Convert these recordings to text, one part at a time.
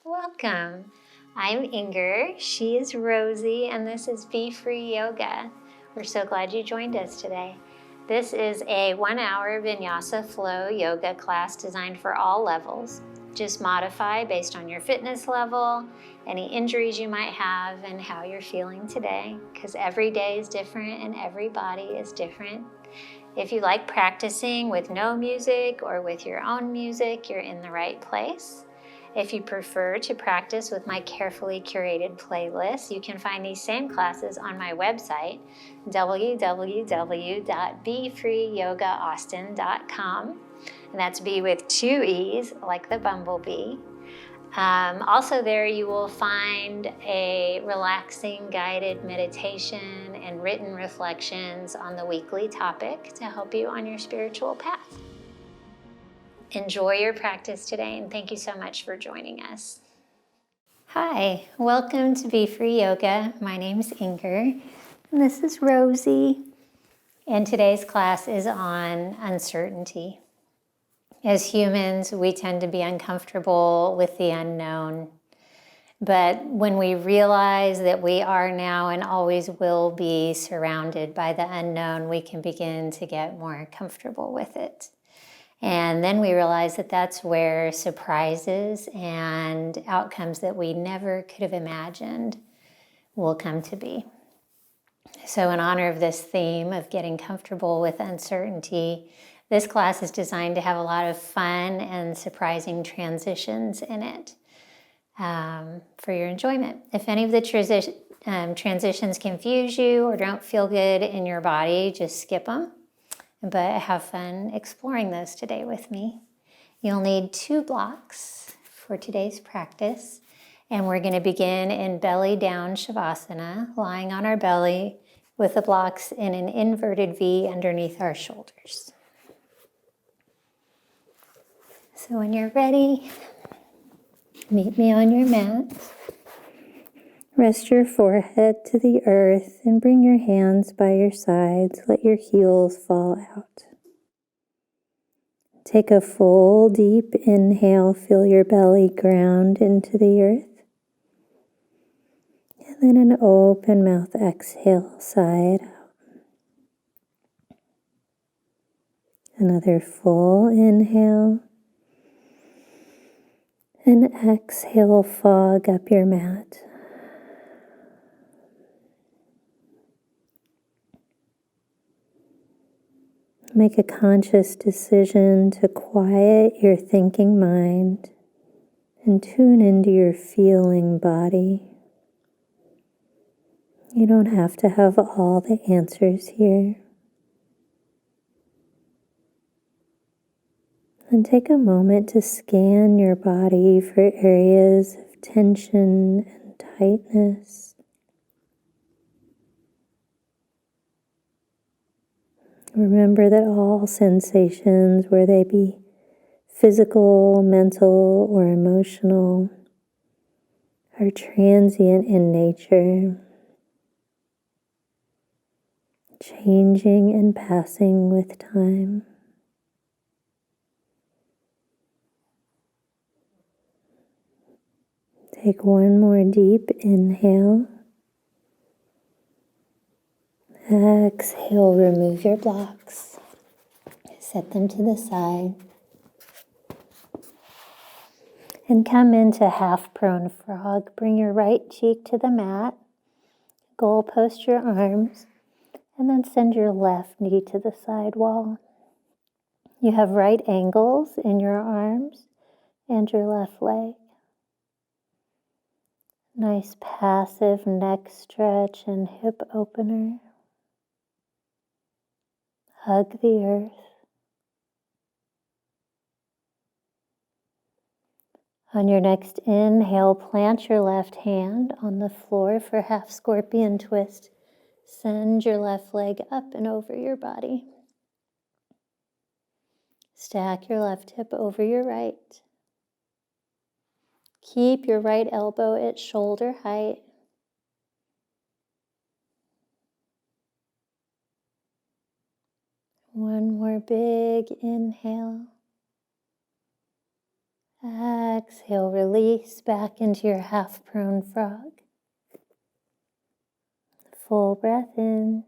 Welcome. I'm Inger, she is Rosie, and this is Be Free Yoga. We're so glad you joined us today. This is a 1-hour Vinyasa Flow Yoga class designed for all levels. Just modify based on your fitness level, any injuries you might have, and how you're feeling today, because every day is different and every body is different. If you like practicing with no music or with your own music, you're in the right place. If you prefer to practice with my carefully curated playlist, you can find these same classes on my website, www.befreeyogaAustin.com. And that's B with 2 E's, like the bumblebee. Also there you will find a relaxing guided meditation and written reflections on the weekly topic to help you on your spiritual path. Enjoy your practice today, and thank you so much for joining us. Hi, welcome to Be Free Yoga. My name's Inger, and this is Rosie. And today's class is on uncertainty. As humans, we tend to be uncomfortable with the unknown. But when we realize that we are now and always will be surrounded by the unknown, we can begin to get more comfortable with it. And then we realize that that's where surprises and outcomes that we never could have imagined will come to be. So in honor of this theme of getting comfortable with uncertainty, this class is designed to have a lot of fun and surprising transitions in it for your enjoyment. If any of the transitions confuse you or don't feel good in your body, just skip them. But have fun exploring those today with me. You'll need 2 blocks for today's practice. And we're going to begin in belly down Shavasana, lying on our belly with the blocks in an inverted V underneath our shoulders. So when you're ready, meet me on your mat. Rest your forehead to the earth and bring your hands by your sides. Let your heels fall out. Take a full, deep inhale. Feel your belly ground into the earth. And then an open mouth exhale, side out. Another full inhale. And exhale, fog up your mat. Make a conscious decision to quiet your thinking mind and tune into your feeling body. You don't have to have all the answers here. And take a moment to scan your body for areas of tension and tightness. Remember that all sensations, whether they be physical, mental, or emotional, are transient in nature, changing and passing with time. Take one more deep inhale. Exhale, remove your blocks. Set them to the side. And come into half prone frog. Bring your right cheek to the mat. Goal post your arms. And then send your left knee to the side wall. You have right angles in your arms and your left leg. Nice passive neck stretch and hip opener. Hug the earth. On your next inhale, plant your left hand on the floor for half scorpion twist. Send your left leg up and over your body. Stack your left hip over your right. Keep your right elbow at shoulder height. One more big inhale. Exhale, release back into your half prone frog. Full breath in.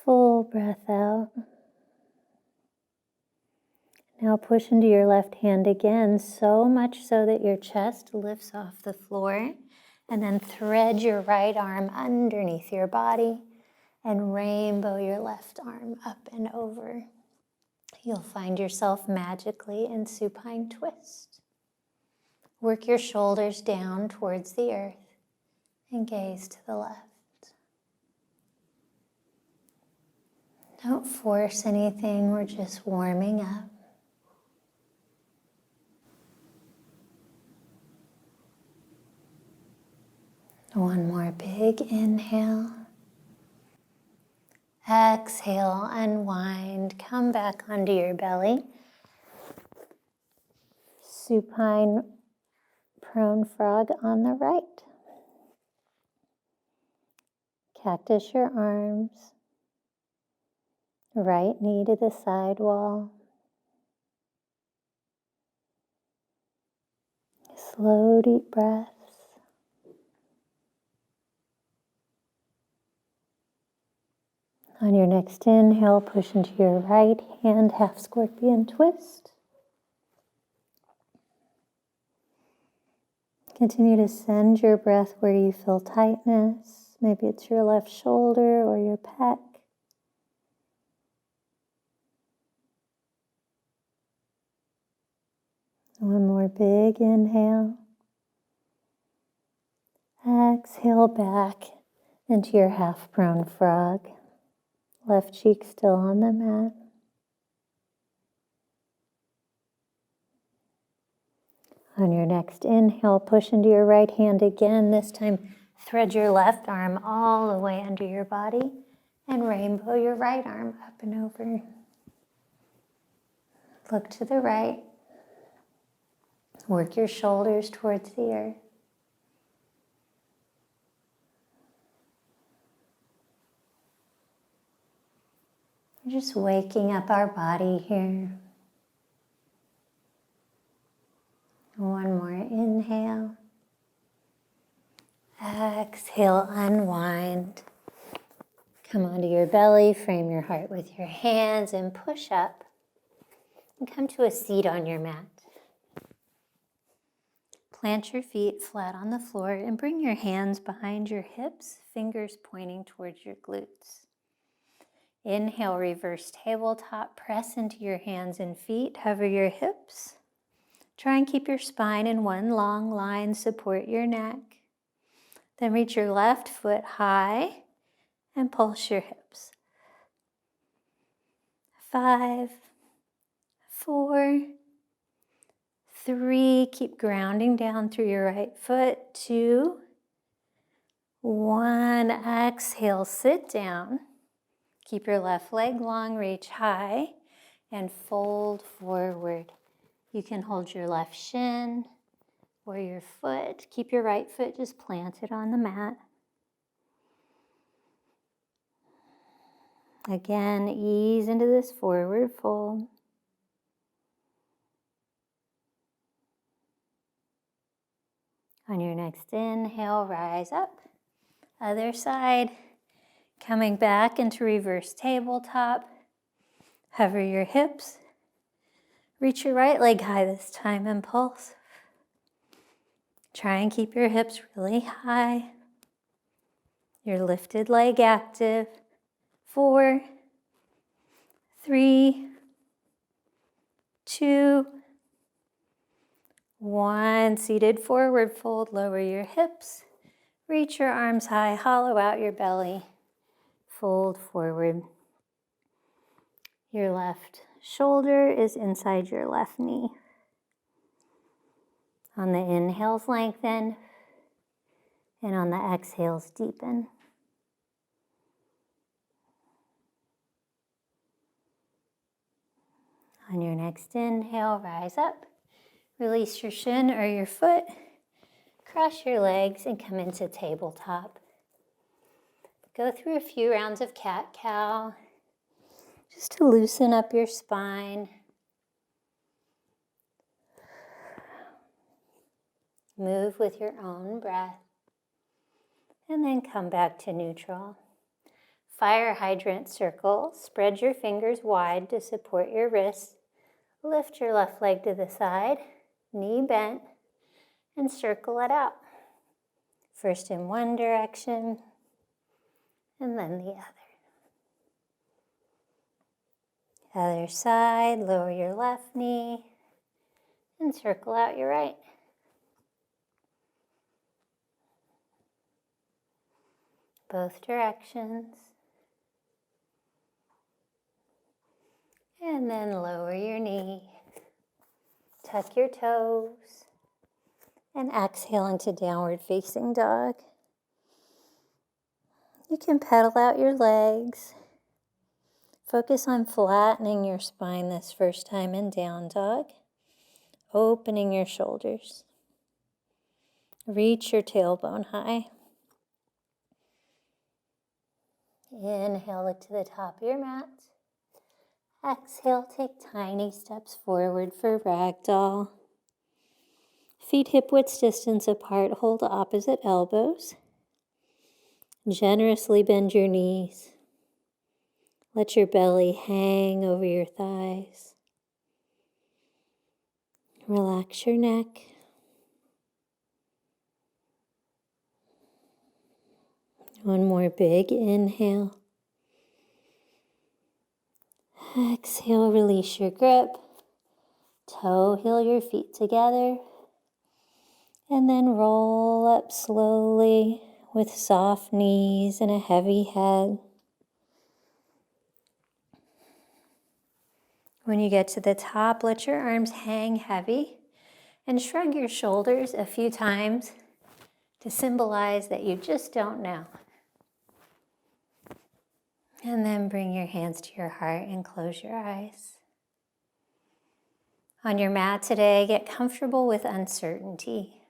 Full breath out. Now push into your left hand again, so much so that your chest lifts off the floor. And then thread your right arm underneath your body and rainbow your left arm up and over. You'll find yourself magically in supine twist. Work your shoulders down towards the earth and gaze to the left. Don't force anything, we're just warming up. One more big inhale. Exhale, unwind, come back onto your belly. Supine prone frog on the right. Cactus your arms. Right knee to the side wall. Slow, deep breaths. On your next inhale, push into your right hand, half scorpion twist. Continue to send your breath where you feel tightness. Maybe it's your left shoulder or your pec. One more big inhale. Exhale back into your half prone frog. Left cheek still on the mat. On your next inhale, push into your right hand again. This time, thread your left arm all the way under your body and rainbow your right arm up and over. Look to the right. Work your shoulders towards the earth. We're just waking up our body here. One more inhale. Exhale, unwind. Come onto your belly, frame your heart with your hands and push up. And come to a seat on your mat. Plant your feet flat on the floor and bring your hands behind your hips, fingers pointing towards your glutes. Inhale, reverse tabletop, press into your hands and feet, hover your hips. Try and keep your spine in one long line, support your neck. Then reach your left foot high and pulse your hips. 5, 4, 3, keep grounding down through your right foot. 2, 1, exhale, sit down. Keep your left leg long, reach high, and fold forward. You can hold your left shin or your foot. Keep your right foot just planted on the mat. Again, ease into this forward fold. On your next inhale, rise up. Other side. Coming back into reverse tabletop. Hover your hips. Reach your right leg high this time and pulse. Try and keep your hips really high. Your lifted leg active. 4, 3, 2, 1. Seated forward fold, lower your hips. Reach your arms high, hollow out your belly. Fold forward. Your left shoulder is inside your left knee. On the inhales, lengthen. And on the exhales, deepen. On your next inhale, rise up. Release your shin or your foot. Cross your legs and come into tabletop. Go through a few rounds of cat-cow just to loosen up your spine. Move with your own breath. And then come back to neutral. Fire hydrant circle. Spread your fingers wide to support your wrists. Lift your left leg to the side, knee bent, and circle it out. First in one direction, and then the other. Other side, lower your left knee, and circle out your right. Both directions. And then lower your knee. Tuck your toes. And exhale into downward facing dog. You can pedal out your legs. Focus on flattening your spine this first time in down dog. Opening your shoulders. Reach your tailbone high. Inhale, look to the top of your mat. Exhale, take tiny steps forward for ragdoll. Feet hip width distance apart, hold opposite elbows. Generously bend your knees. Let your belly hang over your thighs. Relax your neck. One more big inhale. Exhale, release your grip. Toe heel your feet together. And then roll up slowly with soft knees and a heavy head. When you get to the top, let your arms hang heavy and shrug your shoulders a few times to symbolize that you just don't know. And then bring your hands to your heart and close your eyes. On your mat today, get comfortable with uncertainty.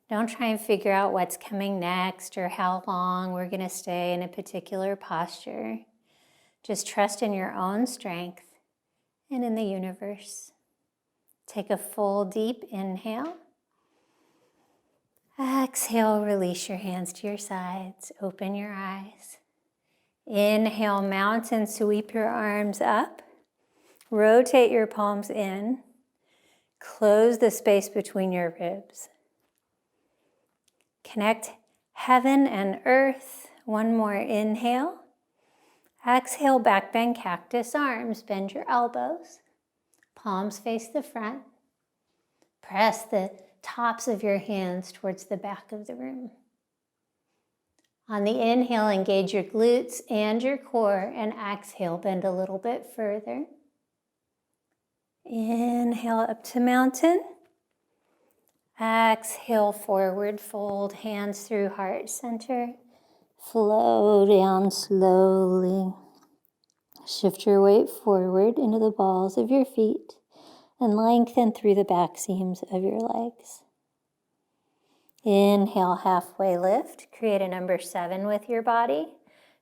Don't try and figure out what's coming next or how long we're going to stay in a particular posture. Just trust in your own strength and in the universe. Take a full deep inhale. Exhale, release your hands to your sides. Open your eyes. Inhale, mountain, sweep your arms up. Rotate your palms in. Close the space between your ribs. Connect heaven and earth. One more inhale. Exhale, back bend cactus arms. Bend your elbows. Palms face the front. Press the tops of your hands towards the back of the room. On the inhale, engage your glutes and your core, and exhale, bend a little bit further. Inhale up to mountain. Exhale, forward fold, hands through heart center. Flow down slowly. Shift your weight forward into the balls of your feet and lengthen through the back seams of your legs. Inhale, halfway lift. Create a number 7 with your body.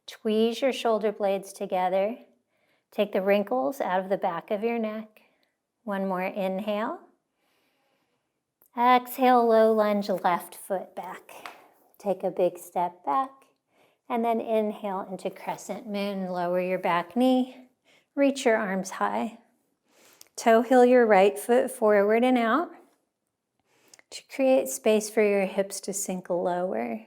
Tweeze your shoulder blades together. Take the wrinkles out of the back of your neck. One more inhale. Exhale, low lunge, left foot back. Take a big step back. And then inhale into crescent moon. Lower your back knee. Reach your arms high. Toe heel your right foot forward and out to create space for your hips to sink lower.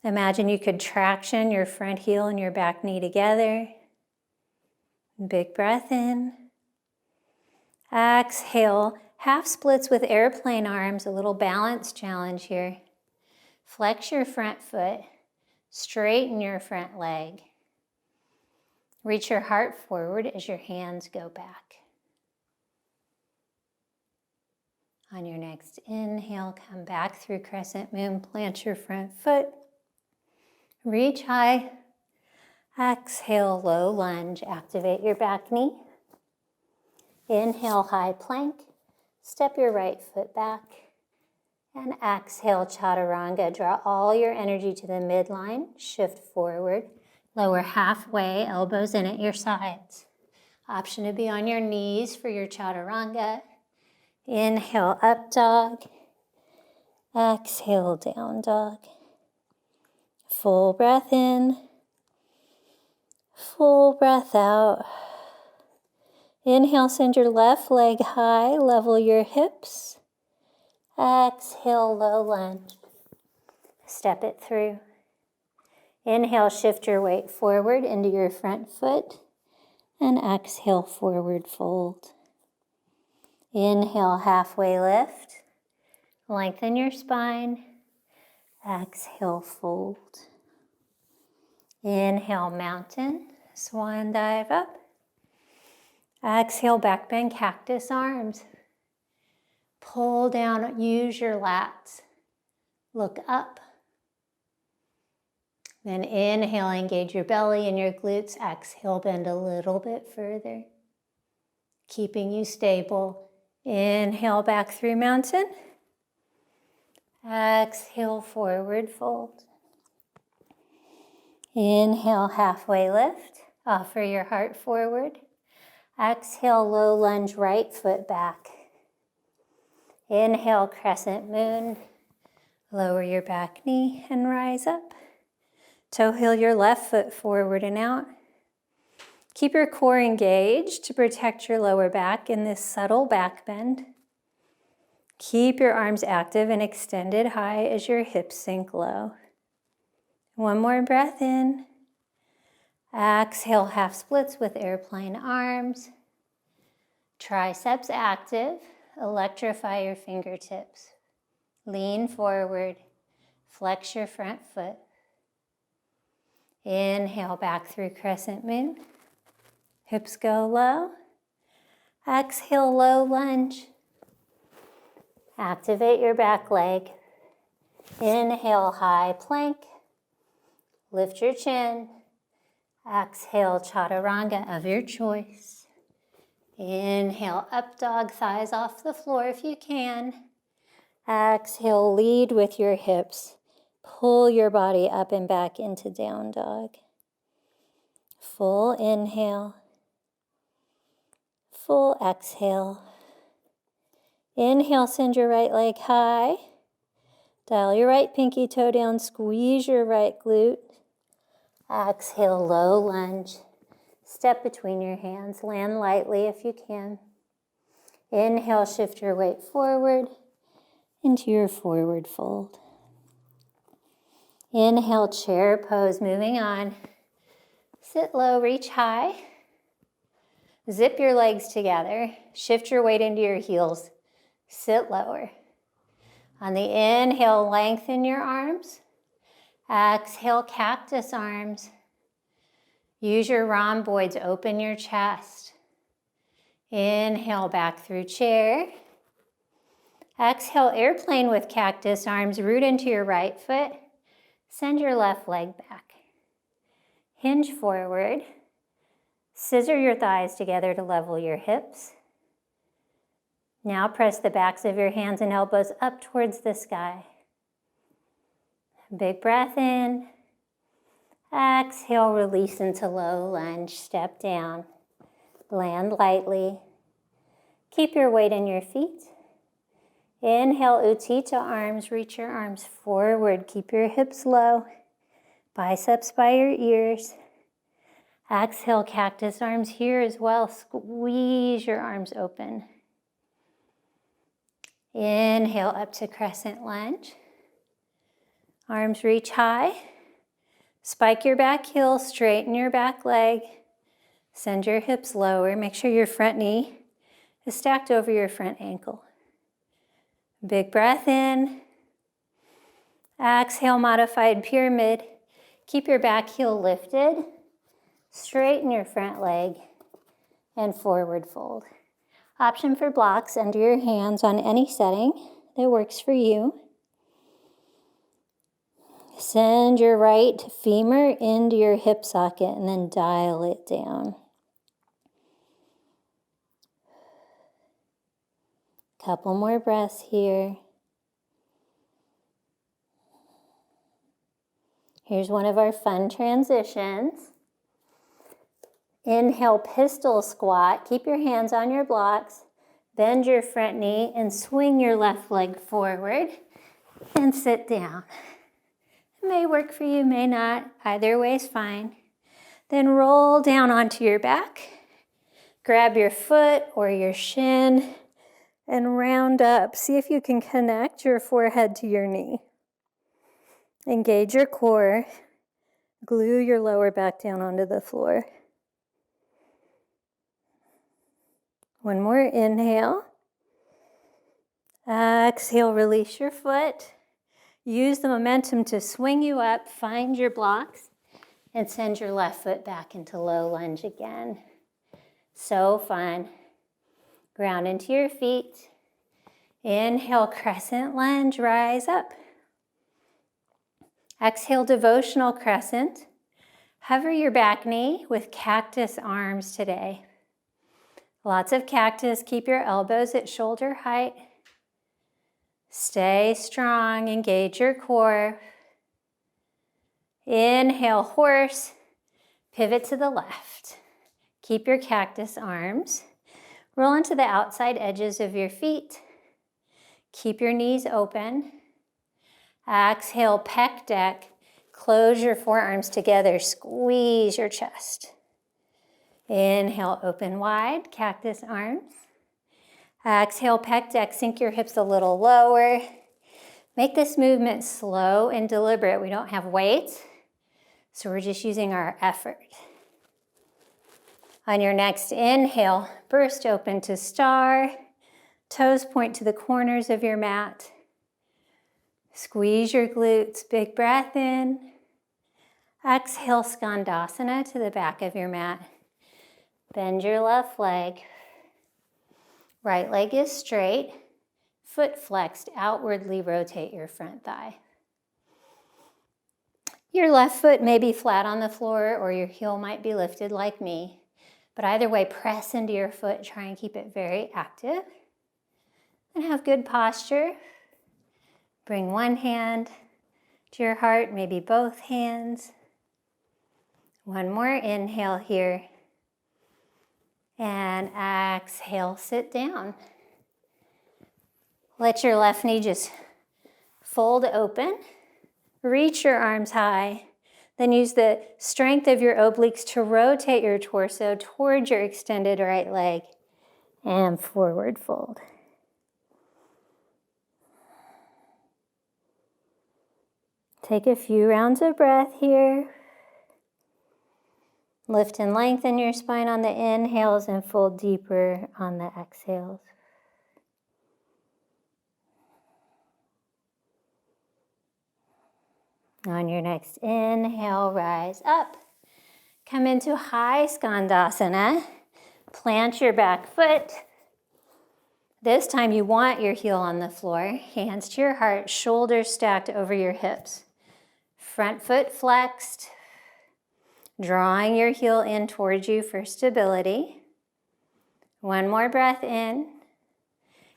Imagine you could traction your front heel and your back knee together. Big breath in. Exhale, half splits with airplane arms, a little balance challenge here. Flex your front foot, straighten your front leg. Reach your heart forward as your hands go back. On your next inhale, come back through crescent moon, plant your front foot. Reach high. Exhale, low lunge, activate your back knee. Inhale, high plank. Step your right foot back. And exhale, chaturanga. Draw all your energy to the midline. Shift forward. Lower halfway, elbows in at your sides. Option to be on your knees for your chaturanga. Inhale, up dog. Exhale, down dog. Full breath in. Full breath out. Inhale, send your left leg high, level your hips. Exhale, low lunge. Step it through. Inhale, shift your weight forward into your front foot. And exhale, forward fold. Inhale, halfway lift. Lengthen your spine. Exhale, fold. Inhale, mountain. Swan dive up. Exhale, back bend, cactus arms. Pull down, use your lats. Look up. Then inhale, engage your belly and your glutes. Exhale, bend a little bit further. Keeping you stable. Inhale, back through mountain. Exhale, forward fold. Inhale, halfway lift. Offer your heart forward. Exhale, low lunge, right foot back. Inhale, crescent moon. Lower your back knee and rise up. Toe heel your left foot forward and out. Keep your core engaged to protect your lower back in this subtle back bend. Keep your arms active and extended high as your hips sink low. One more breath in. Exhale, half splits with airplane arms. Triceps active. Electrify your fingertips. Lean forward. Flex your front foot. Inhale, back through crescent moon. Hips go low. Exhale, low lunge. Activate your back leg. Inhale, high plank. Lift your chin. Exhale, chaturanga of your choice. Inhale, up dog, thighs off the floor if you can. Exhale, lead with your hips. Pull your body up and back into down dog. Full inhale. Full exhale. Inhale, send your right leg high. Dial your right pinky toe down, squeeze your right glute. Exhale, low lunge. Step between your hands, land lightly if you can. Inhale, shift your weight forward into your forward fold. Inhale, chair pose, moving on. Sit low, reach high. Zip your legs together. Shift your weight into your heels. Sit lower. On the inhale, lengthen your arms. Exhale, cactus arms. Use your rhomboids, open your chest. Inhale, back through chair. Exhale, airplane with cactus arms, root into your right foot. Send your left leg back. Hinge forward. Scissor your thighs together to level your hips. Now press the backs of your hands and elbows up towards the sky. Big breath in. Exhale, release into low lunge, step down. Land lightly. Keep your weight in your feet. Inhale, Utthita arms, reach your arms forward. Keep your hips low. Biceps by your ears. Exhale, cactus arms here as well. Squeeze your arms open. Inhale, up to crescent lunge. Arms reach high. Spike your back heel, straighten your back leg. Send your hips lower. Make sure your front knee is stacked over your front ankle. Big breath in. Exhale, modified pyramid. Keep your back heel lifted. Straighten your front leg and forward fold. Option for blocks under your hands on any setting that works for you. Send your right femur into your hip socket and then dial it down. Couple more breaths here. Here's one of our fun transitions. Inhale, pistol squat. Keep your hands on your blocks. Bend your front knee and swing your left leg forward and sit down. It may work for you, may not. Either way is fine. Then roll down onto your back. Grab your foot or your shin and round up. See if you can connect your forehead to your knee. Engage your core. Glue your lower back down onto the floor. One more inhale. Exhale, release your foot. Use the momentum to swing you up, find your blocks, and send your left foot back into low lunge again. So fun. Ground into your feet. Inhale, crescent lunge, rise up. Exhale, devotional crescent. Hover your back knee with cactus arms today. Lots of cactus. Keep your elbows at shoulder height. Stay strong. Engage your core. Inhale, horse. Pivot to the left. Keep your cactus arms. Roll into the outside edges of your feet. Keep your knees open. Exhale, pec deck. Close your forearms together. Squeeze your chest. Inhale, open wide, cactus arms. Exhale, pec deck. Sink your hips a little lower. Make this movement slow and deliberate. We don't have weight, so we're just using our effort. On your next inhale, burst open to star. Toes point to the corners of your mat. Squeeze your glutes, big breath in. Exhale, skandasana to the back of your mat. Bend your left leg. Right leg is straight. Foot flexed, outwardly rotate your front thigh. Your left foot may be flat on the floor or your heel might be lifted like me. But either way, press into your foot. Try and keep it very active. And have good posture. Bring one hand to your heart, maybe both hands. One more inhale here. And exhale, sit down. Let your left knee just fold open. Reach your arms high. Then use the strength of your obliques to rotate your torso towards your extended right leg and forward fold. Take a few rounds of breath here. Lift and lengthen your spine on the inhales and fold deeper on the exhales. On your next inhale, rise up. Come into high skandasana. Plant your back foot. This time you want your heel on the floor. Hands to your heart, shoulders stacked over your hips. Front foot flexed. Drawing your heel in towards you for stability. One more breath in.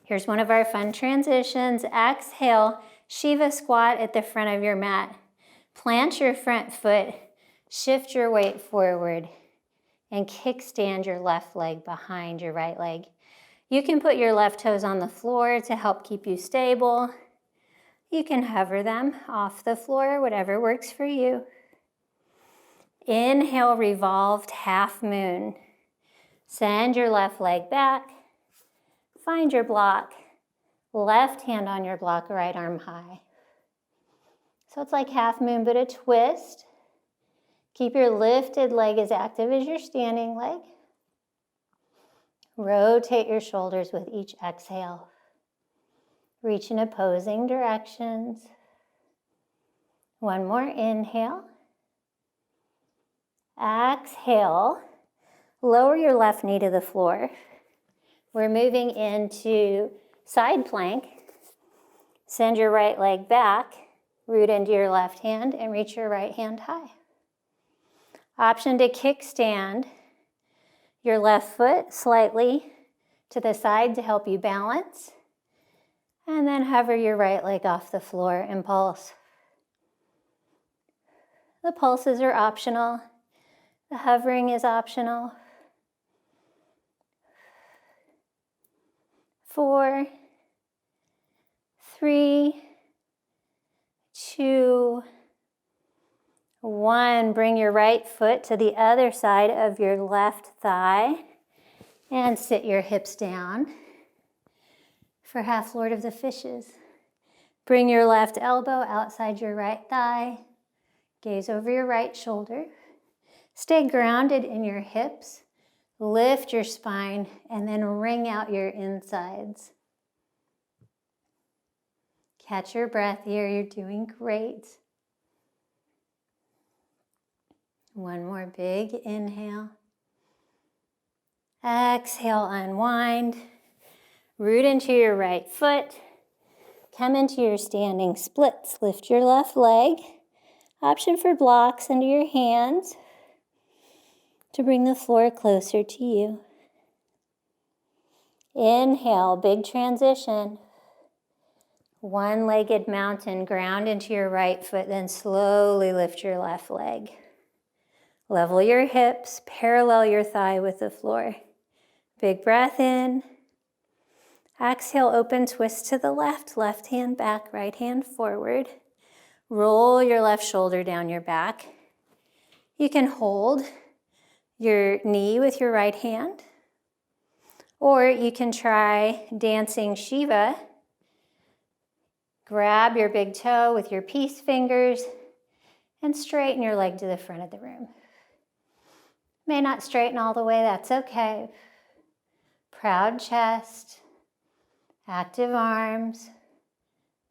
Here's one of our fun transitions. Exhale, Shiva squat at the front of your mat. Plant your front foot, shift your weight forward, and kickstand your left leg behind your right leg. You can put your left toes on the floor to help keep you stable. You can hover them off the floor, whatever works for you. Inhale, revolved half moon. Send your left leg back. Find your block. Left hand on your block, right arm high. So it's like half moon, but a twist. Keep your lifted leg as active as your standing leg. Rotate your shoulders with each exhale. Reach in opposing directions. One more inhale. Exhale. Lower your left knee to the floor. We're moving into side plank. Send your right leg back. Root into your left hand and reach your right hand high. Option to kickstand your left foot slightly to the side to help you balance. And then hover your right leg off the floor and pulse. The pulses are optional. The hovering is optional. 4, 3, 2, 1. Bring your right foot to the other side of your left thigh and sit your hips down for half Lord of the Fishes. Bring your left elbow outside your right thigh. Gaze over your right shoulder. Stay grounded in your hips. Lift your spine and then wring out your insides. Catch your breath here. You're doing great. One more big inhale. Exhale, unwind. Root into your right foot. Come into your standing splits. Lift your left leg. Option for blocks under your hands to bring the floor closer to you. Inhale, big transition. One-legged mountain, ground into your right foot, then slowly lift your left leg. Level your hips, parallel your thigh with the floor. Big breath in. Exhale, open twist to the left. Left hand back, right hand forward. Roll your left shoulder down your back. You can hold your knee with your right hand, or you can try dancing Shiva. Grab your big toe with your peace fingers and straighten your leg to the front of the room. May not straighten all the way, that's okay. Proud chest, active arms,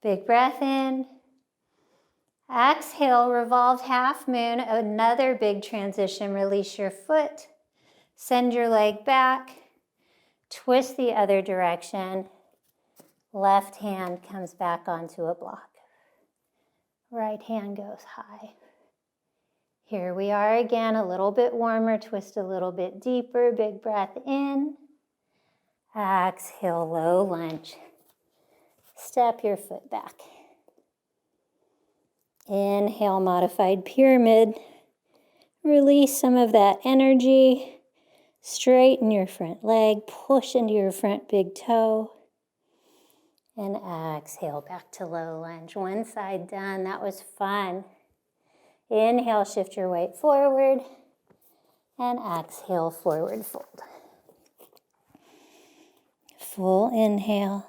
big breath in. Exhale, revolved half moon, another big transition. Release your foot, send your leg back, twist the other direction. Left hand comes back onto a block. Right hand goes high. Here we are again, a little bit warmer, twist a little bit deeper, big breath in. Exhale, low lunge. Step your foot back. Inhale, modified pyramid. Release some of that energy. Straighten your front leg, push into your front big toe. And exhale, back to low lunge. One side done, that was fun. Inhale, shift your weight forward, and exhale, forward fold. Full inhale,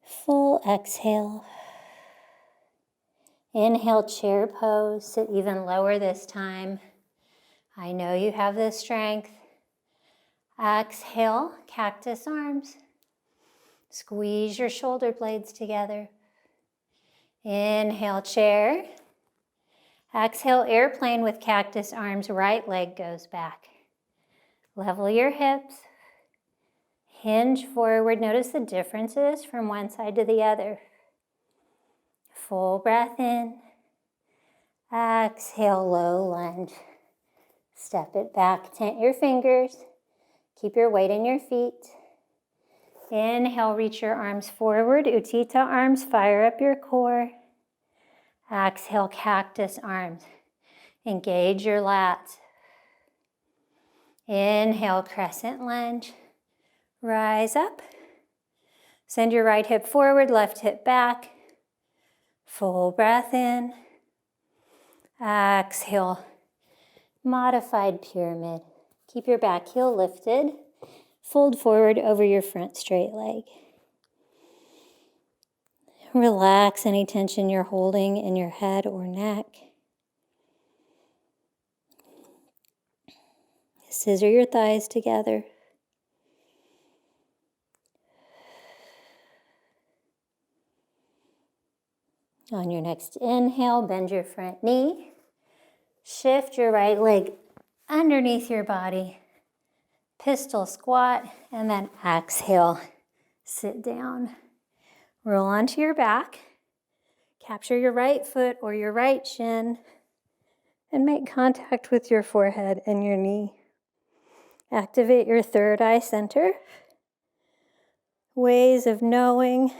full exhale. Inhale, chair pose, sit even lower this time. I know you have the strength. Exhale, cactus arms. Squeeze your shoulder blades together. Inhale, chair. Exhale, airplane with cactus arms. Right leg goes back. Level your hips. Hinge forward. Notice the differences from one side to the other. Full breath in. Exhale, low lunge. Step it back. Tent your fingers. Keep your weight in your feet. Inhale, reach your arms forward. Utthita arms, fire up your core. Exhale, cactus arms. Engage your lats. Inhale, crescent lunge. Rise up. Send your right hip forward, left hip back. Full breath in. Exhale, modified pyramid. Keep your back heel lifted. Fold forward over your front straight leg. Relax any tension you're holding in your head or neck. Scissor your thighs together. On your next inhale, bend your front knee. Shift your right leg underneath your body. Pistol squat, and then exhale, sit down. Roll onto your back. Capture your right foot or your right shin and make contact with your forehead and your knee. Activate your third eye center. Ways of knowing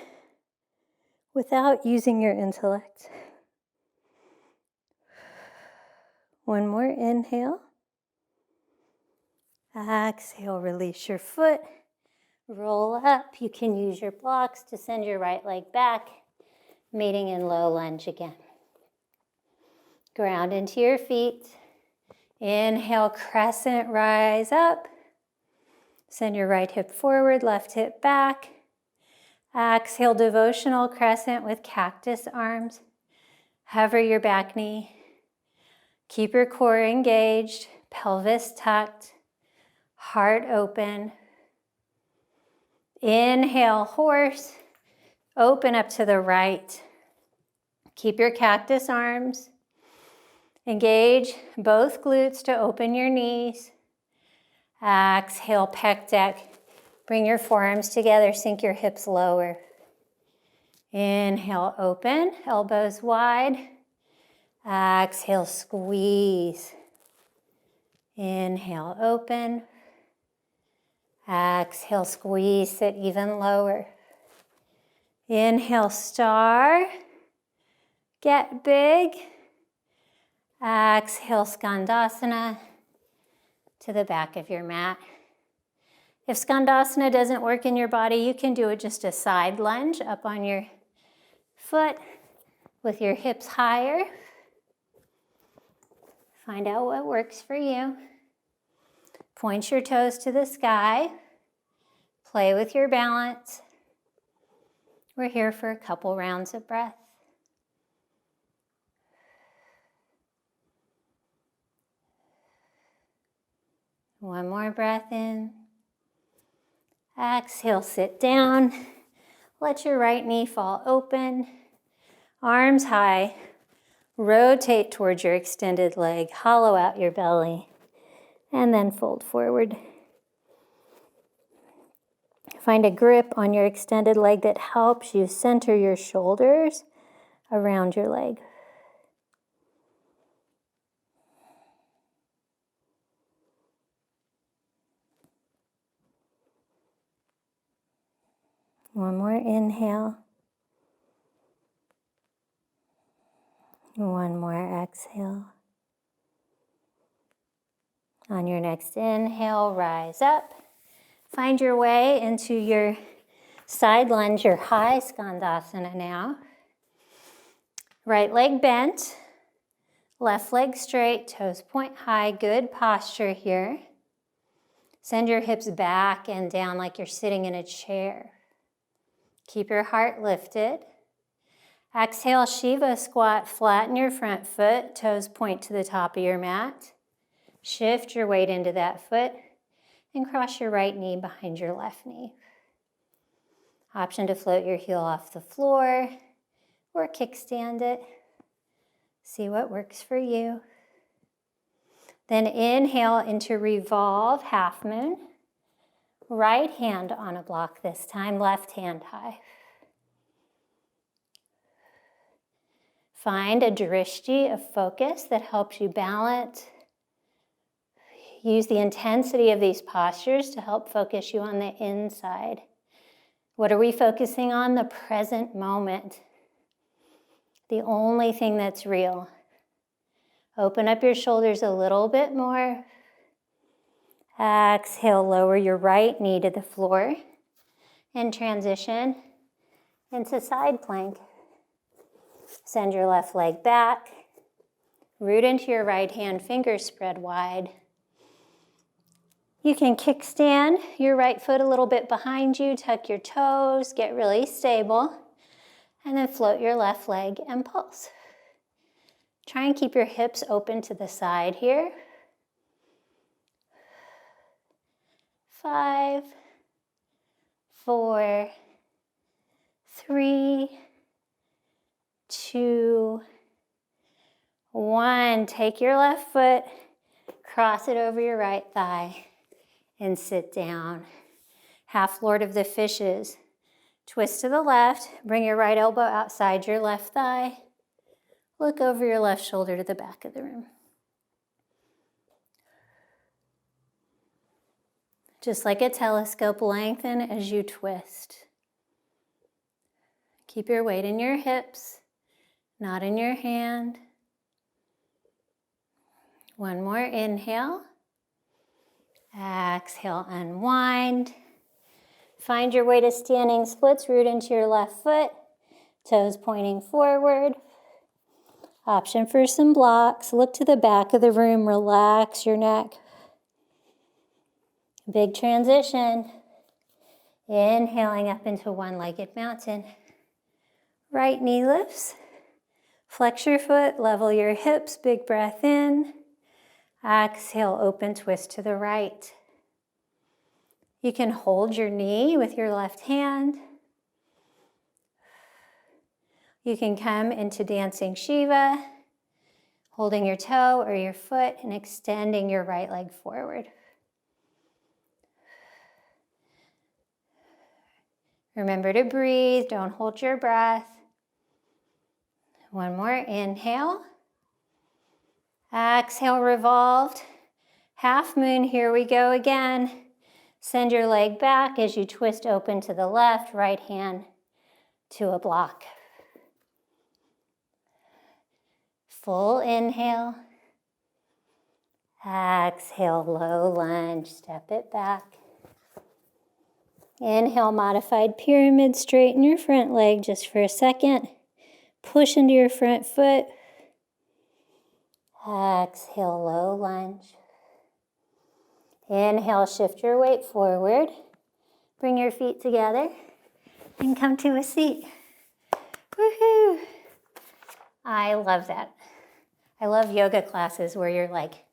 without using your intellect. One more inhale. Exhale, release your foot. Roll up. You can use your blocks to send your right leg back, meeting in low lunge again. Ground into your feet. Inhale, crescent, rise up. Send your right hip forward, left hip back. Exhale, devotional crescent with cactus arms. Hover your back knee. Keep your core engaged, pelvis tucked, heart open. Inhale, horse. Open up to the right. Keep your cactus arms. Engage both glutes to open your knees. Exhale, pec deck. Bring your forearms together, sink your hips lower. Inhale, open, elbows wide. Exhale, squeeze. Inhale, open. Exhale, squeeze, sit even lower. Inhale, star. Get big. Exhale, skandasana to the back of your mat. If skandasana doesn't work in your body, you can do it just a side lunge up on your foot with your hips higher. Find out what works for you. Point your toes to the sky. Play with your balance. We're here for a couple rounds of breath. One more breath in. Exhale, sit down. Let your right knee fall open. Arms high. Rotate towards your extended leg. Hollow out your belly. And then fold forward. Find a grip on your extended leg that helps you center your shoulders around your leg. One more inhale. One more exhale. On your next inhale, rise up. Find your way into your side lunge, your high skandasana now. Right leg bent, left leg straight, toes point high, good posture here. Send your hips back and down like you're sitting in a chair. Keep your heart lifted. Exhale, Shiva squat, flatten your front foot, toes point to the top of your mat. Shift your weight into that foot and cross your right knee behind your left knee. Option to float your heel off the floor or kickstand it. See what works for you. Then inhale into revolve, half moon. Right hand on a block this time, left hand high. Find a drishti, a focus that helps you balance. Use the intensity of these postures to help focus you on the inside. What are we focusing on? The present moment. The only thing that's real. Open up your shoulders a little bit more. Exhale, lower your right knee to the floor and transition into side plank. Send your left leg back. Root into your right hand, fingers spread wide. You can kickstand your right foot a little bit behind you, tuck your toes, get really stable, and then float your left leg and pulse. Try and keep your hips open to the side here. 5, 4, 3, 2, 1. Take your left foot, cross it over your right thigh, and sit down. Half Lord of the Fishes. Twist to the left, bring your right elbow outside your left thigh. Look over your left shoulder to the back of the room. Just like a telescope, lengthen as you twist. Keep your weight in your hips, not in your hand. One more inhale. Exhale, unwind. Find your way to standing splits, root into your left foot, toes pointing forward. Option for some blocks. Look to the back of the room, relax your neck. Big transition. Inhaling up into one-legged mountain. Right knee lifts. Flex your foot, level your hips, big breath in. Exhale, open twist to the right. You can hold your knee with your left hand. You can come into dancing Shiva, holding your toe or your foot and extending your right leg forward. Remember to breathe, don't hold your breath. One more, inhale. Exhale, revolved. Half moon, here we go again. Send your leg back as you twist open to the left, right hand to a block. Full inhale. Exhale, low lunge, step it back. Inhale, modified pyramid, straighten your front leg just for a second. Push into your front foot. Exhale, low lunge. Inhale, shift your weight forward. Bring your feet together and come to a seat. Woohoo! I love that. I love yoga classes where you're like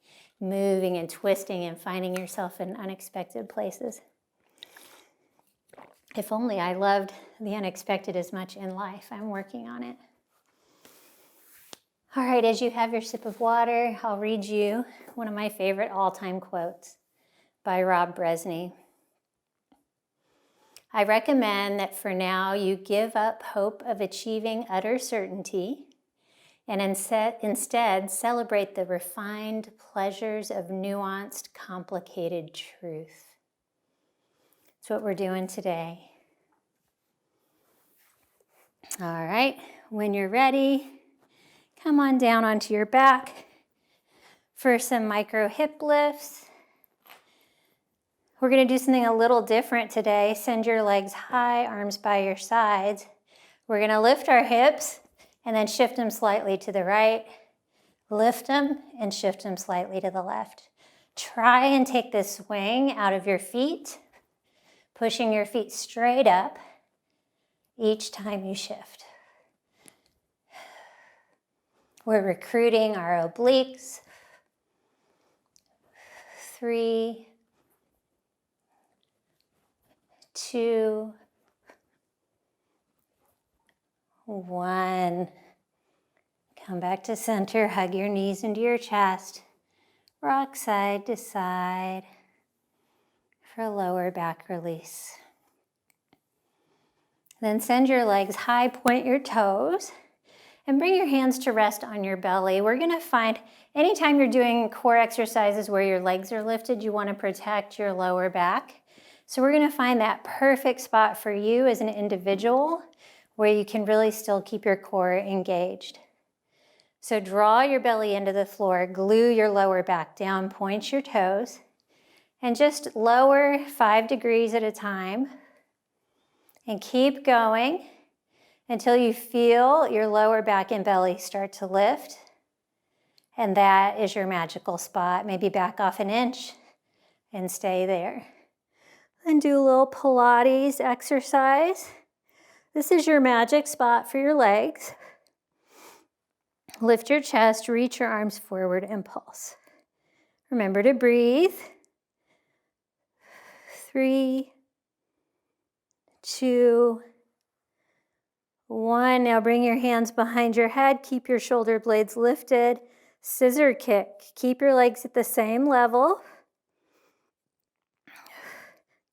moving and twisting and finding yourself in unexpected places. If only I loved the unexpected as much in life. I'm working on it. All right, as you have your sip of water, I'll read you one of my favorite all-time quotes by Rob Bresney. I recommend that for now you give up hope of achieving utter certainty and instead celebrate the refined pleasures of nuanced, complicated truth. That's what we're doing today. All right, when you're ready, come on down onto your back for some micro hip lifts. We're going to do something a little different today. Send your legs high, arms by your sides. We're going to lift our hips and then shift them slightly to the right. Lift them and shift them slightly to the left. Try and take this swing out of your feet, pushing your feet straight up each time you shift. We're recruiting our obliques. 3, 2, 1. Come back to center, hug your knees into your chest. Rock side to side for lower back release. Then send your legs high, point your toes, and bring your hands to rest on your belly. We're gonna find anytime you're doing core exercises where your legs are lifted, you wanna protect your lower back. So we're gonna find that perfect spot for you as an individual where you can really still keep your core engaged. So draw your belly into the floor, glue your lower back down, point your toes, and just lower 5 degrees at a time. And keep going until you feel your lower back and belly start to lift. And that is your magical spot. Maybe back off an inch and stay there. Then do a little Pilates exercise. This is your magic spot for your legs. Lift your chest, reach your arms forward, and pulse. Remember to breathe. 3, 2, 1. Now bring your hands behind your head. Keep your shoulder blades lifted. Scissor kick. Keep your legs at the same level.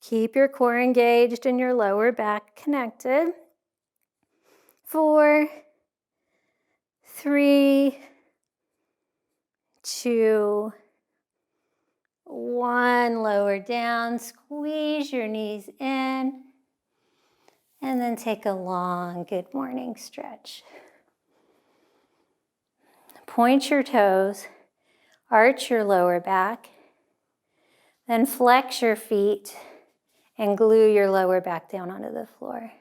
Keep your core engaged and your lower back connected. 4, 3, 2, 1. Lower down. Squeeze your knees in. And then take a long good morning stretch. Point your toes, arch your lower back, then flex your feet and glue your lower back down onto the floor.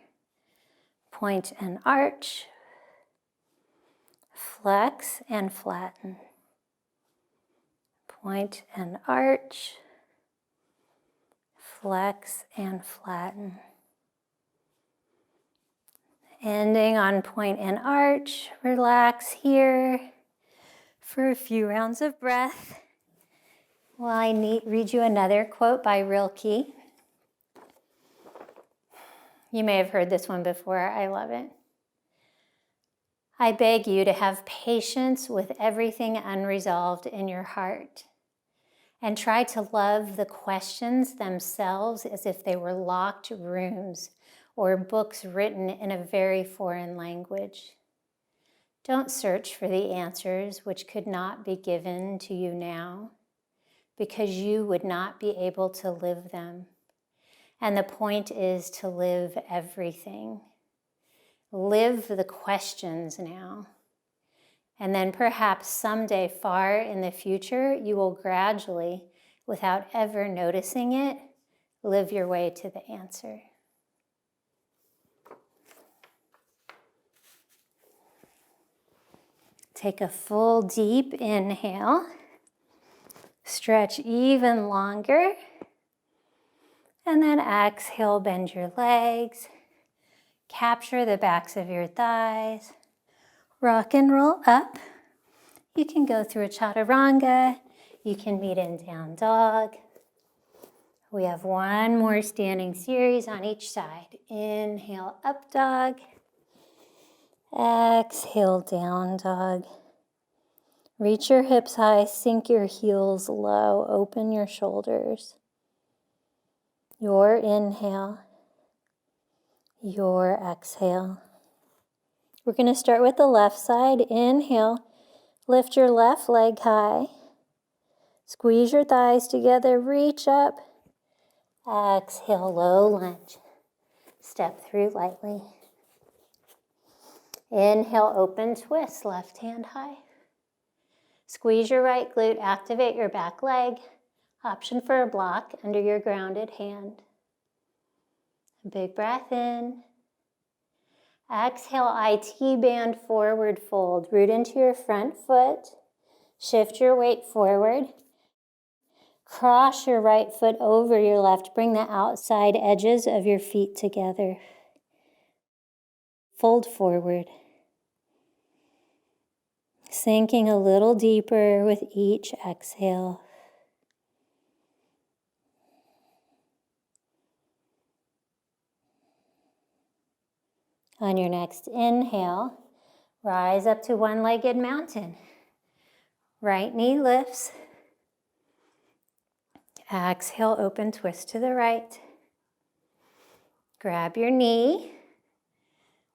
Point and arch. Flex and flatten. Point and arch. Flex and flatten. Ending on point and arch. Relax here for a few rounds of breath. Well, I read you another quote by Rilke. You may have heard this one before. I love it. I beg you to have patience with everything unresolved in your heart and try to love the questions themselves as if they were locked rooms or books written in a very foreign language. Don't search for the answers which could not be given to you now, because you would not be able to live them. And the point is to live everything. Live the questions now. And then perhaps someday far in the future, you will gradually, without ever noticing it, live your way to the answer. Take a full deep inhale. Stretch even longer. And then exhale, bend your legs. Capture the backs of your thighs. Rock and roll up. You can go through a chaturanga. You can meet in down dog. We have one more standing series on each side. Inhale, up dog. Exhale, down dog. Reach your hips high, sink your heels low, open your shoulders. Your inhale, your exhale. We're going to start with the left side. Inhale, lift your left leg high. Squeeze your thighs together, reach up. Exhale, low lunge. Step through lightly. Inhale, open twist, left hand high. Squeeze your right glute, activate your back leg. Option for a block under your grounded hand. Big breath in. Exhale, IT band forward fold. Root into your front foot. Shift your weight forward. Cross your right foot over your left. Bring the outside edges of your feet together. Fold forward. Sinking a little deeper with each exhale. On your next inhale, rise up to one-legged mountain. Right knee lifts. Exhale, open twist to the right. Grab your knee.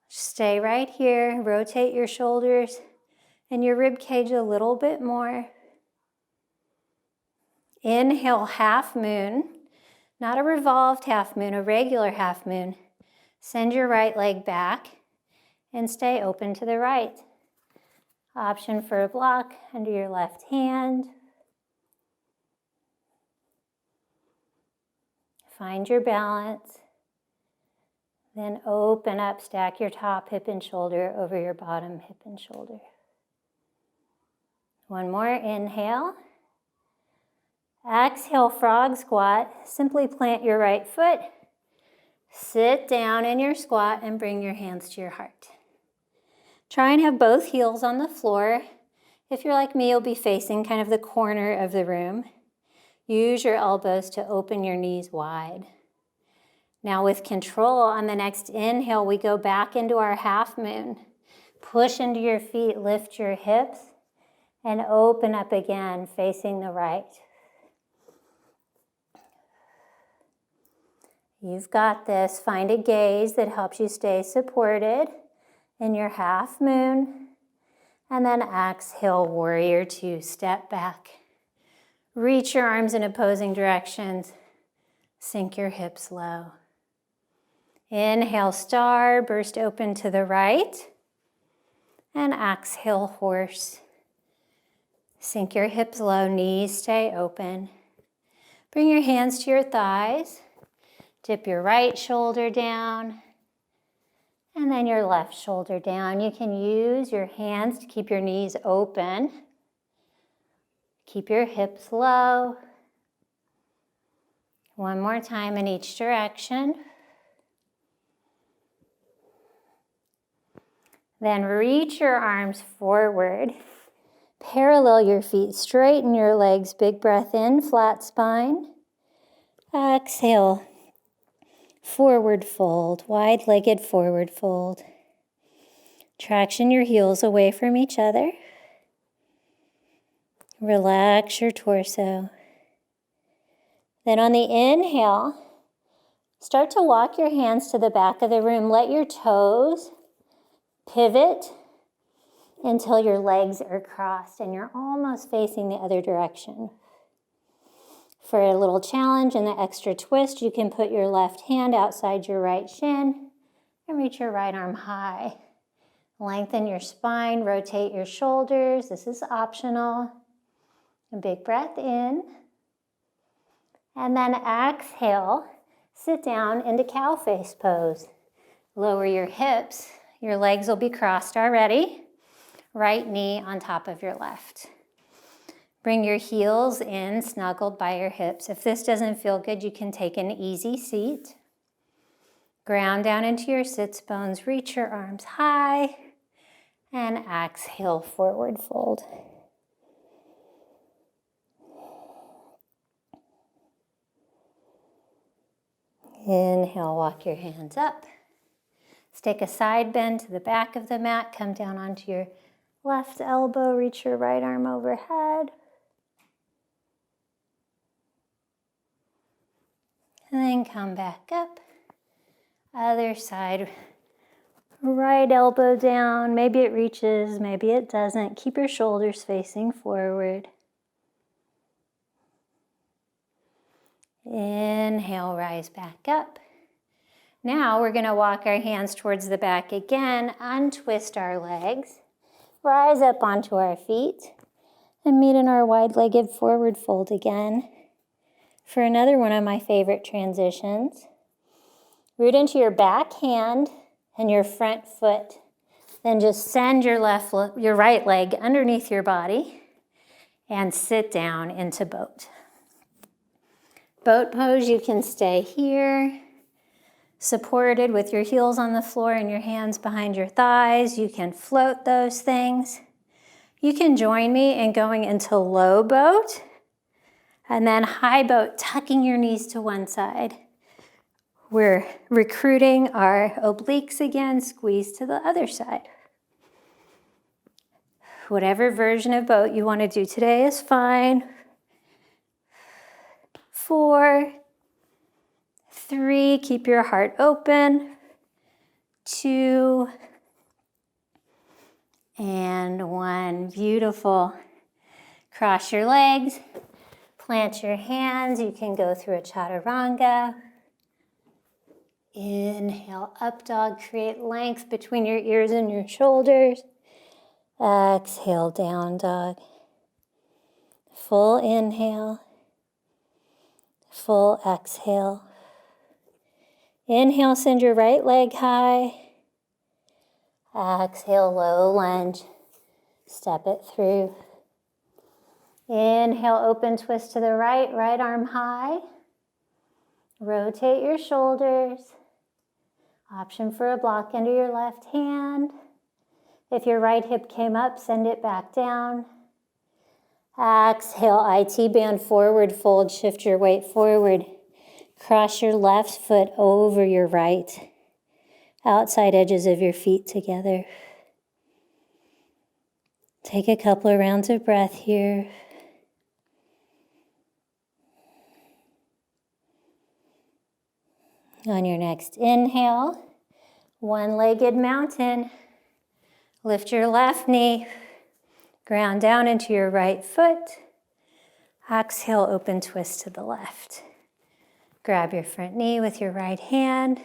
Stay right here. Rotate your shoulders and your rib cage a little bit more. Inhale, half moon. Not a revolved half moon, a regular half moon. Send your right leg back and stay open to the right. Option for a block under your left hand. Find your balance. Then open up, stack your top hip and shoulder over your bottom hip and shoulder. One more inhale. Exhale, frog squat. Simply plant your right foot. Sit down in your squat and bring your hands to your heart. Try and have both heels on the floor. If you're like me, you'll be facing kind of the corner of the room. Use your elbows to open your knees wide. Now with control, on the next inhale, we go back into our half moon. Push into your feet, lift your hips, and open up again, facing the right. You've got this. Find a gaze that helps you stay supported in your half moon. And then exhale, warrior two. Step back. Reach your arms in opposing directions. Sink your hips low. Inhale, star. Burst open to the right. And exhale, horse. Sink your hips low. Knees stay open. Bring your hands to your thighs. Dip your right shoulder down and then your left shoulder down. You can use your hands to keep your knees open. Keep your hips low. One more time in each direction. Then reach your arms forward. Parallel your feet, straighten your legs. Big breath in, flat spine. Exhale, forward fold, wide-legged forward fold. Traction your heels away from each other. Relax your torso. Then on the inhale, start to walk your hands to the back of the room. Let your toes pivot until your legs are crossed and you're almost facing the other direction. For a little challenge and the extra twist, you can put your left hand outside your right shin and reach your right arm high. Lengthen your spine, rotate your shoulders. This is optional. A big breath in. And then exhale, sit down into cow face pose. Lower your hips. Your legs will be crossed already. Right knee on top of your left. Bring your heels in, snuggled by your hips. If this doesn't feel good, you can take an easy seat. Ground down into your sits bones. Reach your arms high. And exhale, forward fold. Inhale, walk your hands up. Let's take a side bend to the back of the mat. Come down onto your left elbow. Reach your right arm overhead. And then come back up. Other side. Right elbow down. Maybe it reaches, maybe it doesn't. Keep your shoulders facing forward. Inhale, rise back up. Now we're going to walk our hands towards the back again, untwist our legs, rise up onto our feet, and meet in our wide-legged forward fold again. For another one of my favorite transitions, root into your back hand and your front foot. Then just send your right leg underneath your body and sit down into boat. Boat pose, you can stay here, supported with your heels on the floor and your hands behind your thighs. You can float those things. You can join me in going into low boat and then high boat, tucking your knees to one side. We're recruiting our obliques again, squeeze to the other side. Whatever version of boat you want to do today is fine. 4, 3, keep your heart open. 2, and 1. Beautiful. Cross your legs, plant your hands. You can go through a chaturanga. Inhale, up dog. Create length between your ears and your shoulders. Exhale, down dog. Full inhale. Full exhale. Inhale, send your right leg high. Exhale, low lunge. Step it through. Inhale, open twist to the right, right arm high. Rotate your shoulders. Option for a block under your left hand. If your right hip came up, send it back down. Exhale, IT band forward fold. Shift your weight forward. Cross your left foot over your right. Outside edges of your feet together. Take a couple of rounds of breath here. On your next inhale, one-legged mountain. Lift your left knee. Ground down into your right foot. Exhale, open twist to the left. Grab your front knee with your right hand.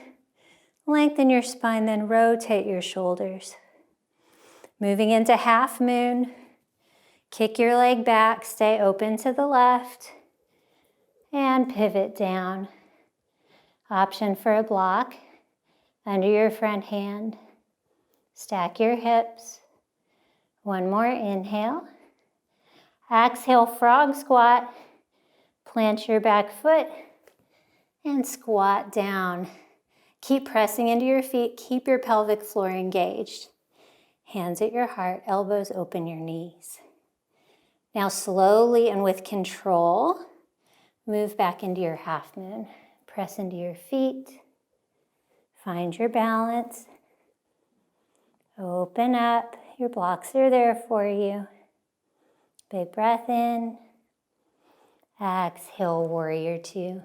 Lengthen your spine, then rotate your shoulders. Moving into half moon. Kick your leg back, stay open to the left. And pivot down. Option for a block under your front hand. Stack your hips. One more inhale. Exhale, frog squat. Plant your back foot and squat down. Keep pressing into your feet. Keep your pelvic floor engaged. Hands at your heart, elbows open your knees. Now slowly and with control, move back into your half moon. Press into your feet. Find your balance. Open up. Your blocks are there for you. Big breath in. Exhale, warrior two.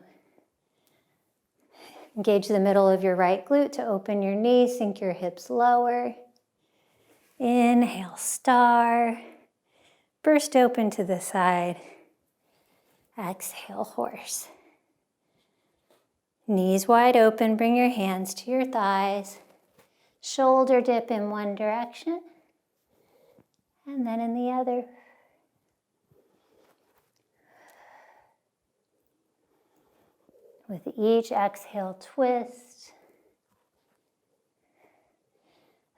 Engage the middle of your right glute to open your knees. Sink your hips lower. Inhale, star. Burst open to the side. Exhale, horse. Knees wide open, bring your hands to your thighs. Shoulder dip in one direction and then in the other. With each exhale, twist.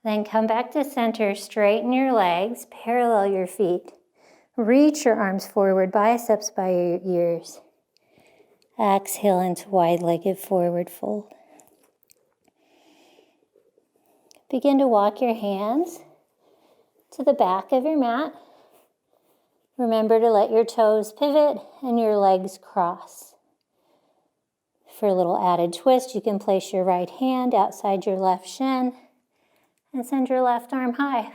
Then come back to center, straighten your legs, parallel your feet. Reach your arms forward, biceps by your ears. Exhale into wide-legged forward fold. Begin to walk your hands to the back of your mat. Remember to let your toes pivot and your legs cross. For a little added twist, you can place your right hand outside your left shin and send your left arm high.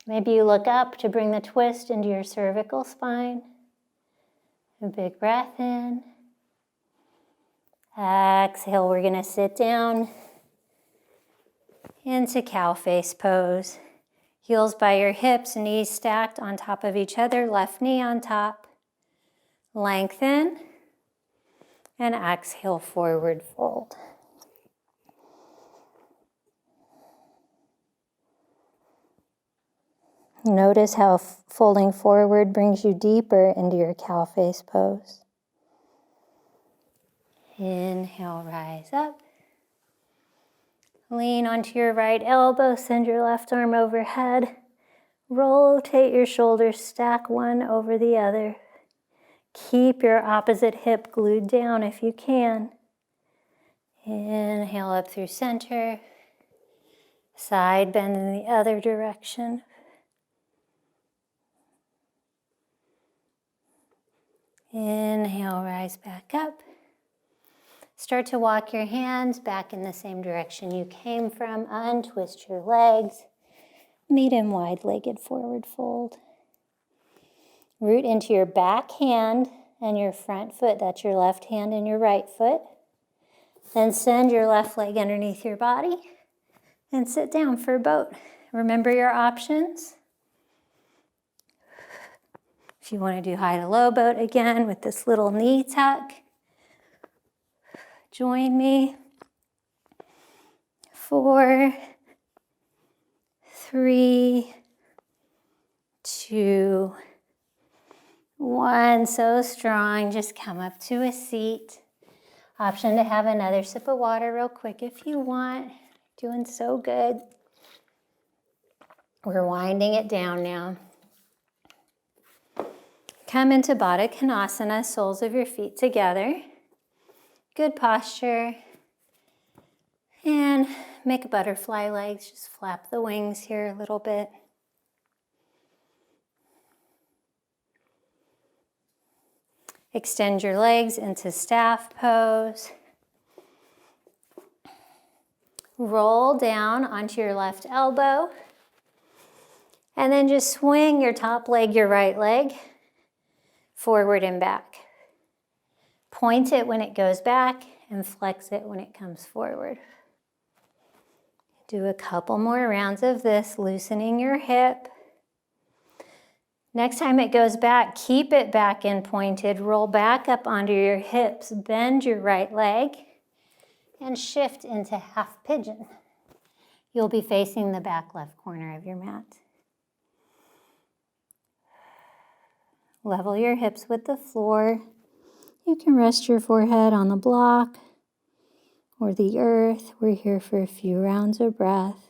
Maybe you look up to bring the twist into your cervical spine. A big breath in. Exhale, we're going to sit down into cow face pose. Heels by your hips, knees stacked on top of each other, left knee on top. Lengthen. And exhale, forward fold. Notice how folding forward brings you deeper into your cow face pose. Inhale, rise up. Lean onto your right elbow, send your left arm overhead. Rotate your shoulders, stack one over the other. Keep your opposite hip glued down if you can. Inhale up through center. Side bend in the other direction. Inhale, rise back up. Start to walk your hands back in the same direction you came from. Untwist your legs. Meet in wide-legged forward fold. Root into your back hand and your front foot. That's your left hand and your right foot. Then send your left leg underneath your body and sit down for a boat. Remember your options. If you want to do high to low boat again with this little knee tuck, join me. 4, 3, 2, 1. So strong. Just come up to a seat. Option to have another sip of water real quick if you want. Doing so good. We're winding it down now. Come into Baddha Konasana, soles of your feet together. Good posture. And make butterfly legs. Just flap the wings here a little bit. Extend your legs into staff pose. Roll down onto your left elbow. And then just swing your top leg, your right leg, forward and back. Point it when it goes back and flex it when it comes forward. Do a couple more rounds of this, loosening your hip. Next time it goes back, keep it back and pointed. Roll back up onto your hips. Bend your right leg and shift into half pigeon. You'll be facing the back left corner of your mat. Level your hips with the floor. You can rest your forehead on the block or the earth. We're here for a few rounds of breath.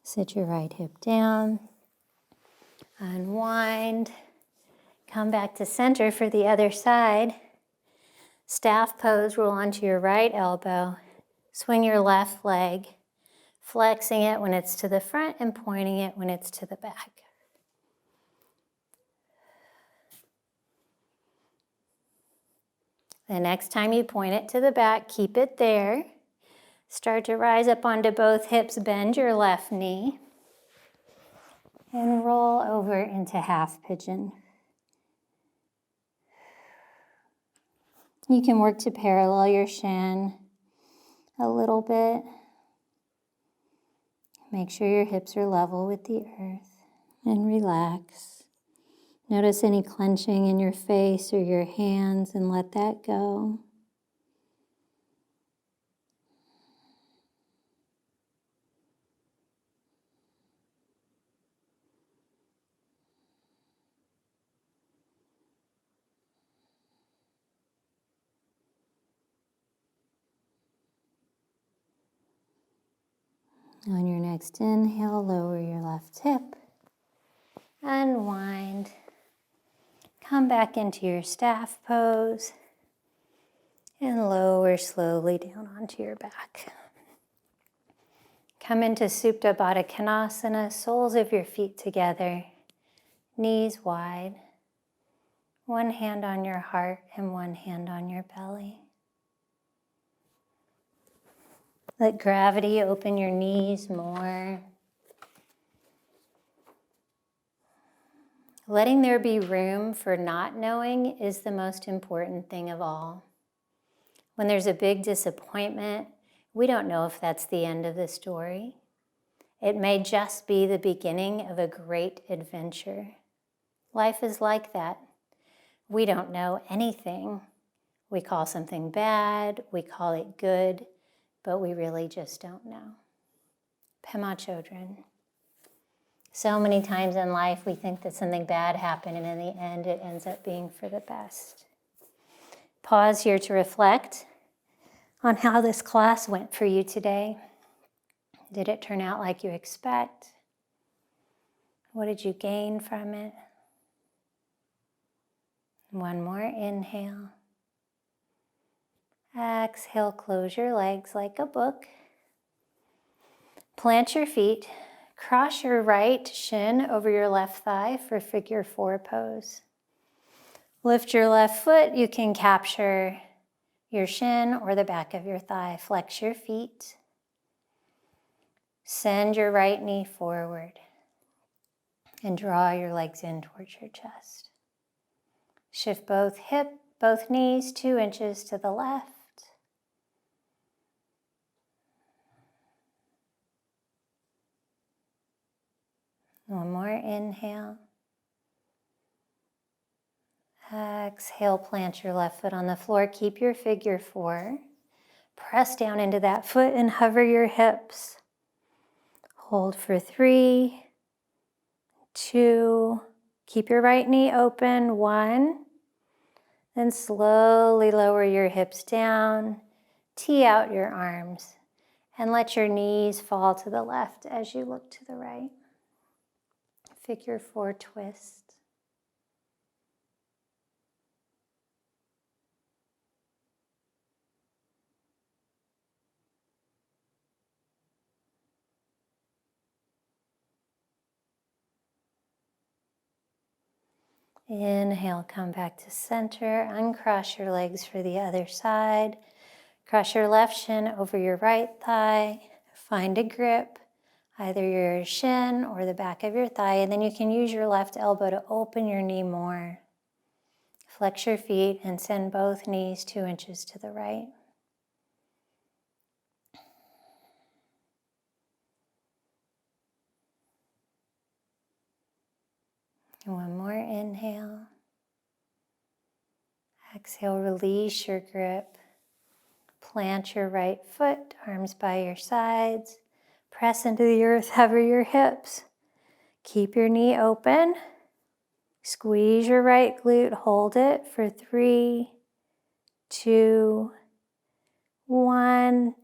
Sit your right hip down, unwind, come back to center for the other side. Staff pose, roll onto your right elbow, swing your left leg, flexing it when it's to the front and pointing it when it's to the back. The next time you point it to the back, keep it there. Start to rise up onto both hips, bend your left knee, and roll over into half pigeon. You can work to parallel your shin a little bit. Make sure your hips are level with the earth and relax. Notice any clenching in your face or your hands and let that go. On your next inhale, lower your left hip, unwind, come back into your staff pose, and lower slowly down onto your back. Come into Supta Baddha Konasana, soles of your feet together, knees wide, one hand on your heart and one hand on your belly. Let gravity open your knees more. Letting there be room for not knowing is the most important thing of all. When there's a big disappointment, we don't know if that's the end of the story. It may just be the beginning of a great adventure. Life is like that. We don't know anything. We call something bad, we call it good, but we really just don't know. Pema Chodron. So many times in life we think that something bad happened, and in the end it ends up being for the best. Pause here to reflect on how this class went for you today. Did it turn out like you expect? What did you gain from it? One more inhale. Exhale, close your legs like a book. Plant your feet. Cross your right shin over your left thigh for figure 4 pose. Lift your left foot. You can capture your shin or the back of your thigh. Flex your feet. Send your right knee forward and draw your legs in towards your chest. Shift both knees 2 inches to the left. One more inhale. Exhale, plant your left foot on the floor. Keep your figure 4. Press down into that foot and hover your hips. Hold for 3, 2, keep your right knee open, 1. Then slowly lower your hips down, tee out your arms, and let your knees fall to the left as you look to the right. Figure 4 twist. Inhale, come back to center. Uncross your legs for the other side. Cross your left shin over your right thigh. Find a grip, either your shin or the back of your thigh, and then you can use your left elbow to open your knee more. Flex your feet and send both knees 2 inches to the right. One more inhale. Exhale, release your grip. Plant your right foot, arms by your sides. Press into the earth, hover your hips. Keep your knee open. Squeeze your right glute, hold it for 3, 2, 1.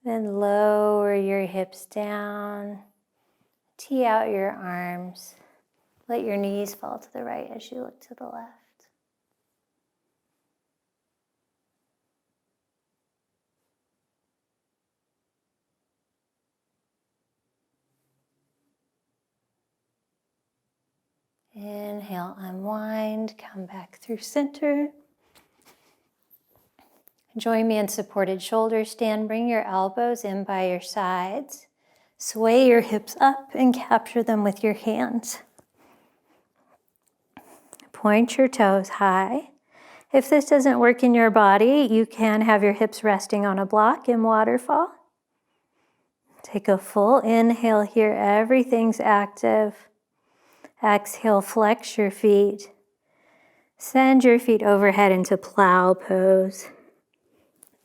Then lower your hips down. Tee out your arms. Let your knees fall to the right as you look to the left. Inhale, unwind, come back through center. Join me in supported shoulder stand. Bring your elbows in by your sides. Sway your hips up and capture them with your hands. Point your toes high. If this doesn't work in your body, you can have your hips resting on a block in waterfall. Take a full inhale here. Everything's active. Exhale, flex your feet. Send your feet overhead into plow pose.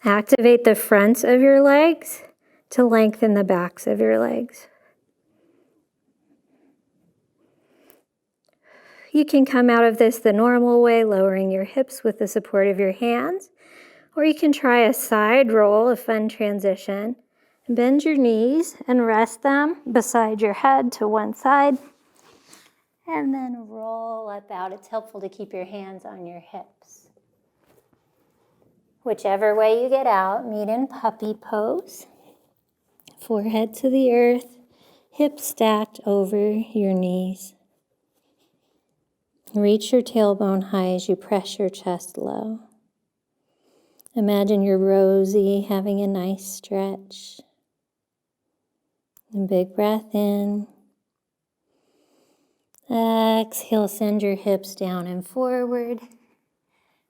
Activate the fronts of your legs to lengthen the backs of your legs. You can come out of this the normal way, lowering your hips with the support of your hands, or you can try a side roll, a fun transition. Bend your knees and rest them beside your head to one side, and then roll up out. It's helpful to keep your hands on your hips. Whichever way you get out, meet in puppy pose. Forehead to the earth, hips stacked over your knees. Reach your tailbone high as you press your chest low. Imagine you're rosy, having a nice stretch. A big breath in. Exhale, send your hips down and forward.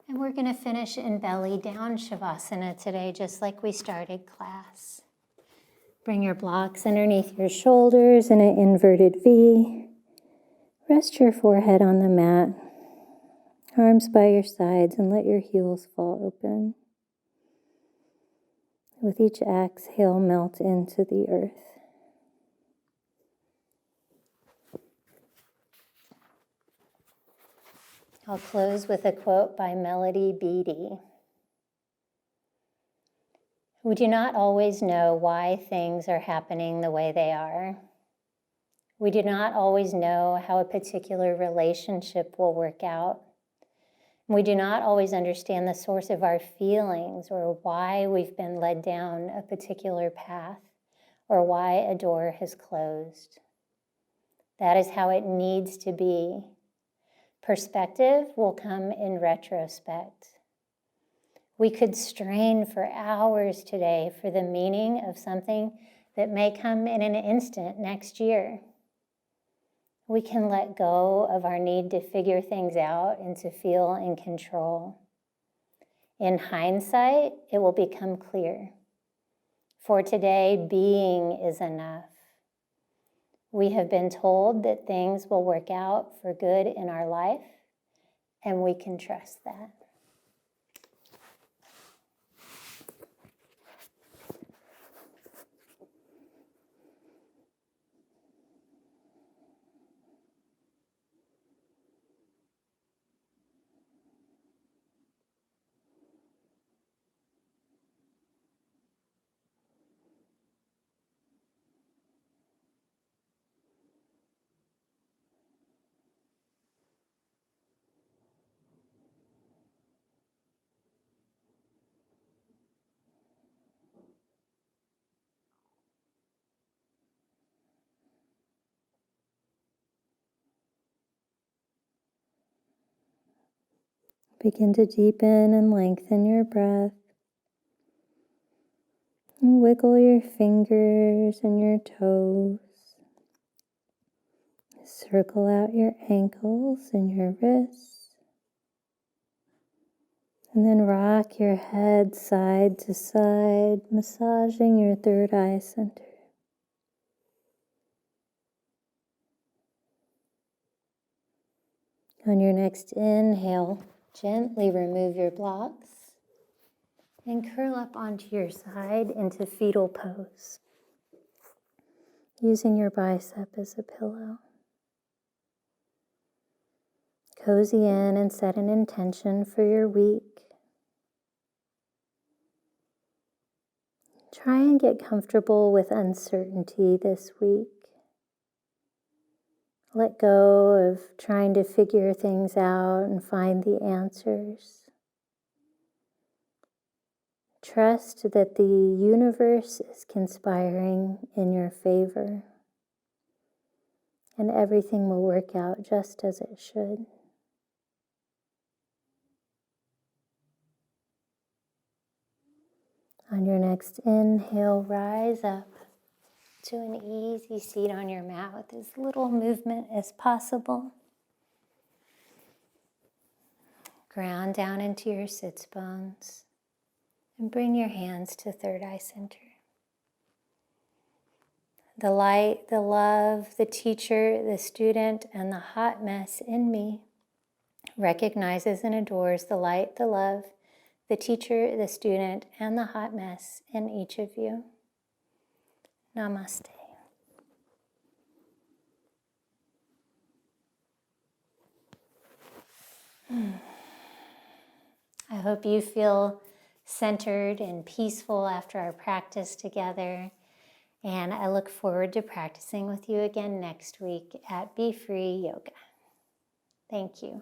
And we're going to finish in belly down Shavasana today, just like we started class. Bring your blocks underneath your shoulders in an inverted V. Rest your forehead on the mat. Arms by your sides and let your heels fall open. With each exhale, melt into the earth. I'll close with a quote by Melody Beattie. We do not always know why things are happening the way they are. We do not always know how a particular relationship will work out. We do not always understand the source of our feelings or why we've been led down a particular path or why a door has closed. That is how it needs to be. Perspective will come in retrospect. We could strain for hours today for the meaning of something that may come in an instant next year. We can let go of our need to figure things out and to feel in control. In hindsight, it will become clear. For today, being is enough. We have been told that things will work out for good in our life, and we can trust that. Begin to deepen and lengthen your breath. And wiggle your fingers and your toes. Circle out your ankles and your wrists. And then rock your head side to side, massaging your third eye center. On your next inhale, Gently remove your blocks and curl up onto your side into fetal pose, using your bicep as a pillow. Cozy in and set an intention for your week. Try and get comfortable with uncertainty this week. Let go of trying to figure things out and find the answers. Trust that the universe is conspiring in your favor, and everything will work out just as it should. On your next inhale, rise up to an easy seat on your mat with as little movement as possible. Ground down into your sits bones and bring your hands to third eye center. The light, the love, the teacher, the student, and the hot mess in me recognizes and adores the light, the love, the teacher, the student, and the hot mess in each of you. Namaste. I hope you feel centered and peaceful after our practice together. And I look forward to practicing with you again next week at Be Free Yoga. Thank you.